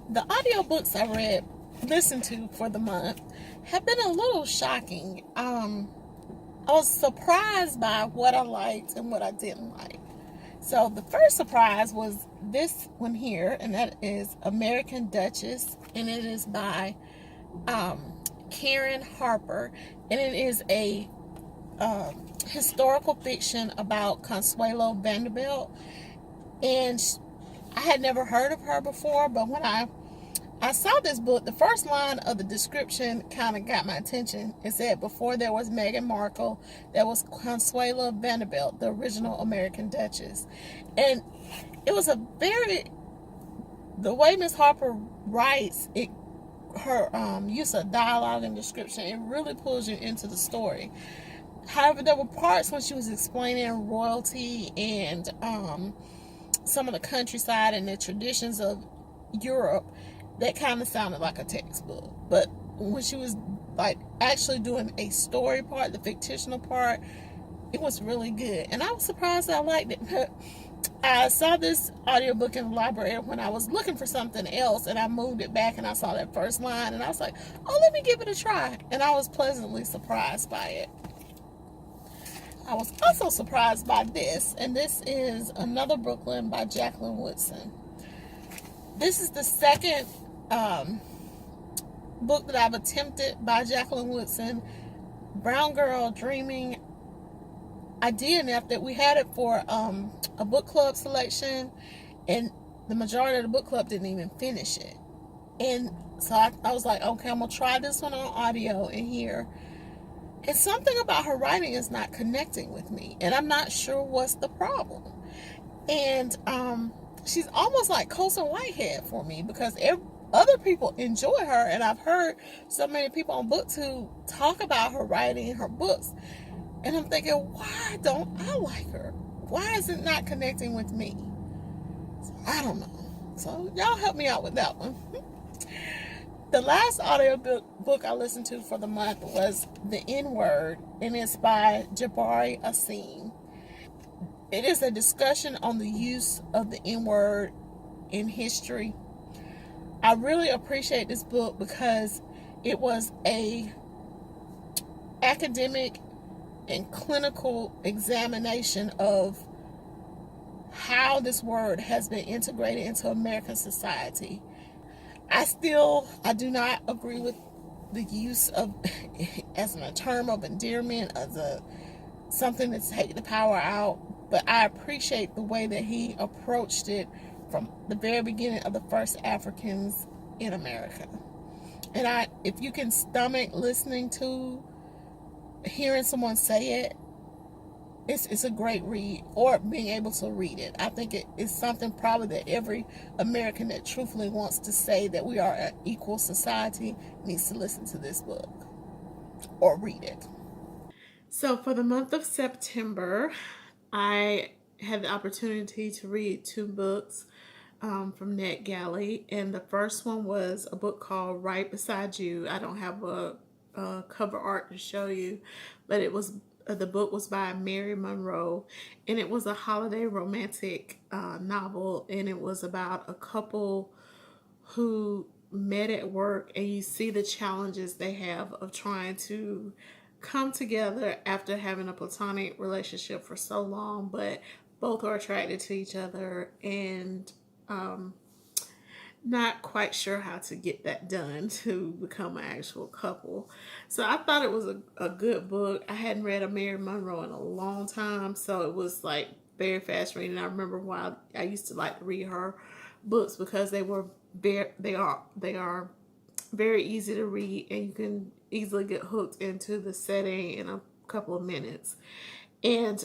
The audiobooks I listened to for the month have been a little shocking. I was surprised by what I liked and what I didn't like. So the first surprise was this one here, and that is American Duchess, and it is by Karen Harper, and it is a historical fiction about Consuelo Vanderbilt. And I had never heard of her before, but when I saw this book, the first line of the description kind of got my attention. It said, before there was Meghan Markle, there was Consuelo Vanderbilt, the original American Duchess. And it was the way Miss Harper writes, her use of dialogue and description, it really pulls you into the story. However, there were parts when she was explaining royalty and some of the countryside and the traditions of Europe that kind of sounded like a textbook. But when she was like actually doing a story part, the fictional part, it was really good. And I was surprised I liked it. But I saw this audiobook in the library when I was looking for something else, and I moved it back and I saw that first line and I was like, oh, let me give it a try. And I was pleasantly surprised by it. I was also surprised by this, and this is Another Brooklyn by Jacqueline Woodson. This is the second book that I've attempted by Jacqueline Woodson. Brown Girl Dreaming. I DNF'd it. We had it for a book club selection, and the majority of the book club didn't even finish it. And so I was like, okay, I'm going to try this one on audio and hear. And something about her writing is not connecting with me, and I'm not sure what's the problem. And she's almost like Colson Whitehead for me, because other people enjoy her, and I've heard so many people on Booktube talk about her writing and her books, and I'm thinking, why don't I like her? Why is it not connecting with me? So, I don't know. So y'all help me out with that one. The last audio book I listened to for the month was The N-Word, and it's by Jabari Asim. It is a discussion on the use of the N-word in history. I really appreciate this book because it was a academic and clinical examination of how this word has been integrated into American society. I do not agree with the use of as a term of endearment, as something to take the power out, but I appreciate the way that he approached it from the very beginning of the first Africans in America. And if you can stomach listening to, hearing someone say it, it's a great read, or being able to read it. I think it is something probably that every American that truthfully wants to say that we are an equal society needs to listen to this book or read it. So for the month of September, I had the opportunity to read two books from NetGalley, and the first one was a book called Right Beside You. I don't have a cover art to show you, but the book was by Mary Monroe, and it was a holiday romantic novel, and it was about a couple who met at work, and you see the challenges they have of trying to come together after having a platonic relationship for so long, but both are attracted to each other and not quite sure how to get that done to become an actual couple. So I thought it was a good book. I hadn't read a Mary Monroe in a long time, so it was like very fast reading. I remember why I used to like to read her books, because they are very easy to read, and you can easily get hooked into the setting in a couple of minutes. And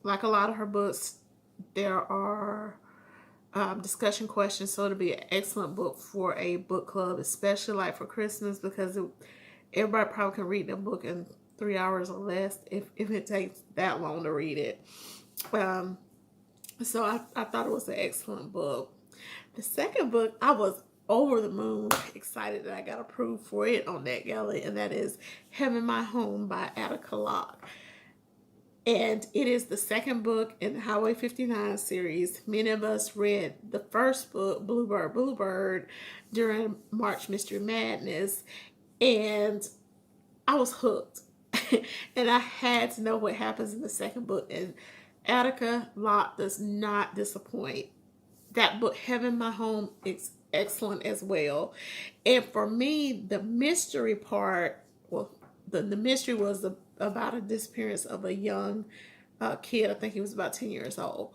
like a lot of her books, there are discussion questions, so it'll be an excellent book for a book club, especially like for Christmas, because everybody probably can read the book in 3 hours or less if it takes that long to read it. So I thought it was an excellent book. The second book, I was over the moon excited that I got approved for it on NetGalley, and that is Heaven My Home by Attica Locke. And it is the second book in the Highway 59 series. Many of us read the first book, Bluebird, Bluebird, during March Mystery Madness. And I was hooked. And I had to know what happens in the second book. And Attica Locke does not disappoint. That book, Heaven My Home, is excellent as well. And for me, the mystery part, well, the mystery was about a disappearance of a young kid. I think he was about 10 years old.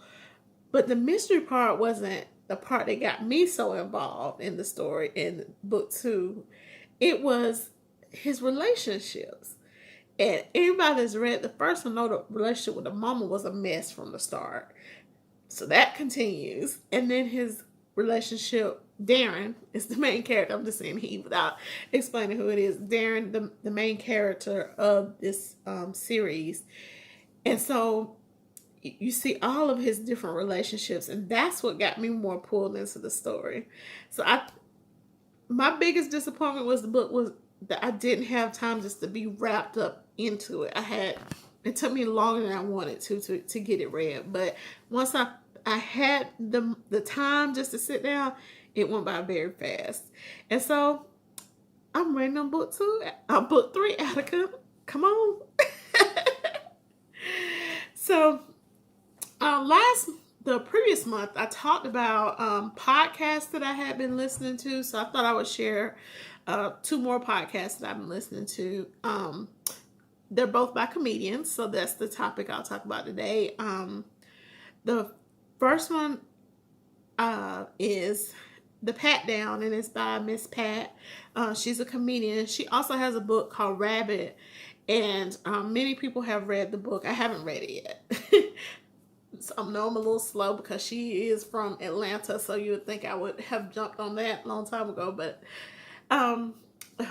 But the mystery part wasn't the part that got me so involved in the story in book 2. It was his relationships. And anybody that's read the first one know the relationship with the mama was a mess from the start. So that continues. And then his relationship, Darren is the main character. I'm just saying he without explaining who it is. Darren, the main character of this series. And so you see all of his different relationships. And that's what got me more pulled into the story. So my biggest disappointment was the book was that I didn't have time just to be wrapped up into it. It took me longer than I wanted to get it read. But once I had the time just to sit down, it went by very fast. And so I'm reading on book 3, Attica. Come on. So the previous month, I talked about podcasts that I had been listening to. So I thought I would share 2 more podcasts that I've been listening to. They're both by comedians, so that's the topic I'll talk about today. The first one is the Patdown, and it's by Miss Pat. She's a comedian. She also has a book called Rabbit, and many people have read the book. I haven't read it yet. So I know I'm a little slow because she is from Atlanta, so you would think I would have jumped on that a long time ago, but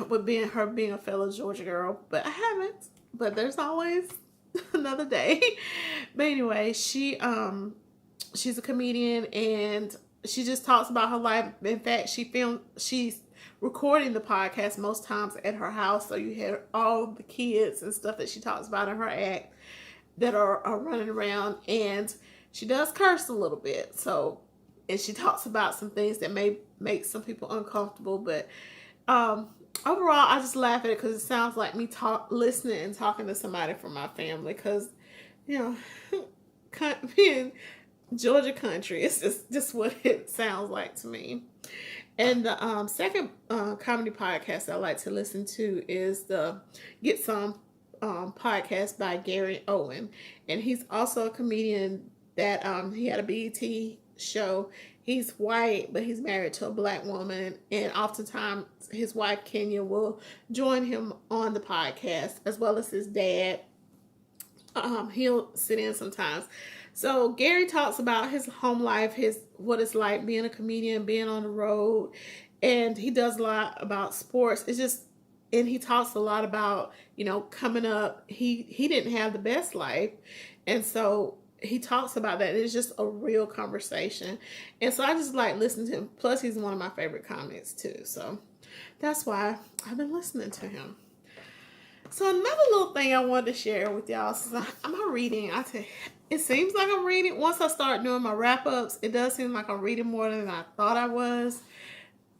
with being a fellow Georgia girl, but I haven't. But there's always another day. But anyway, she's a comedian, and she just talks about her life. In fact, she's recording the podcast most times at her house, so you hear all the kids and stuff that she talks about in her act that are running around, and she does curse a little bit. So, and she talks about some things that may make some people uncomfortable, but overall, I just laugh at it because it sounds like me listening and talking to somebody from my family. Because, being Georgia country, it's just what it sounds like to me. And the second comedy podcast I like to listen to is the Get Some podcast by Gary Owen. And he's also a comedian that he had a BET show. He's white, but he's married to a black woman, and oftentimes his wife Kenya will join him on the podcast, as well as his dad. He'll sit in sometimes. So Gary talks about his home life, what it's like being a comedian, being on the road, and he does a lot about sports. And he talks a lot about, coming up. He didn't have the best life, and so he talks about that. It's just a real conversation. And so I just like listening to him. Plus, he's one of my favorite comics, too. So that's why I've been listening to him. So another little thing I wanted to share with y'all is I'm reading. It seems like I'm reading. Once I start doing my wrap-ups, it does seem like I'm reading more than I thought I was.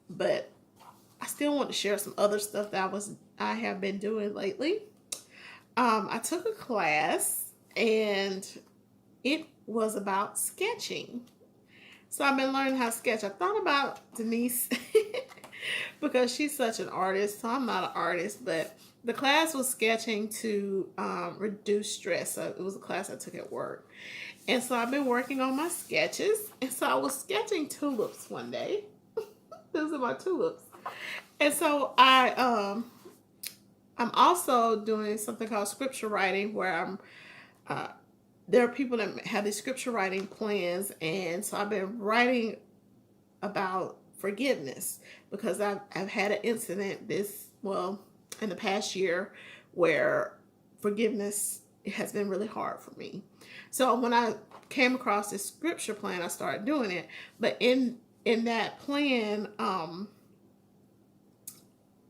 But I still want to share some other stuff that I have been doing lately. I took a class, and it was about sketching. So I've been learning how to sketch. I thought about Denise because she's such an artist. So I'm not an artist, but the class was sketching to reduce stress. So it was a class I took at work. And so I've been working on my sketches. And so I was sketching tulips one day. Those are my tulips. And so I'm also doing something called scripture writing, where there are people that have these scripture writing plans, and so I've been writing about forgiveness because I've had an incident in the past year where forgiveness has been really hard for me. So when I came across this scripture plan, I started doing it. But in that plan,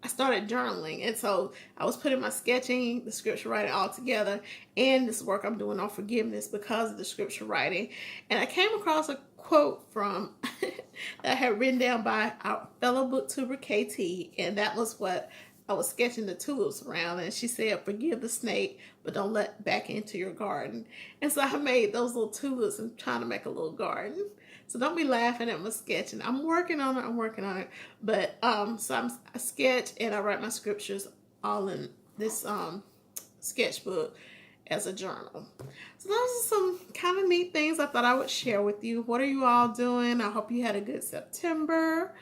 I started journaling, and so I was putting my sketching, the scripture writing all together, and this work I'm doing on forgiveness because of the scripture writing. And I came across a quote from that I had written down by our fellow booktuber KT, and that was what I was sketching the tulips around. And she said, "Forgive the snake, but don't let back into your garden." And so I made those little tulips and trying to make a little garden. So don't be laughing at my sketching. I'm working on it. I'm working on it. But so I sketch and I write my scriptures all in this sketchbook as a journal. So those are some kind of neat things I thought I would share with you. What are you all doing? I hope you had a good September.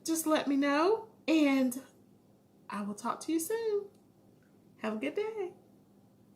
Just let me know, and I will talk to you soon. Have a good day.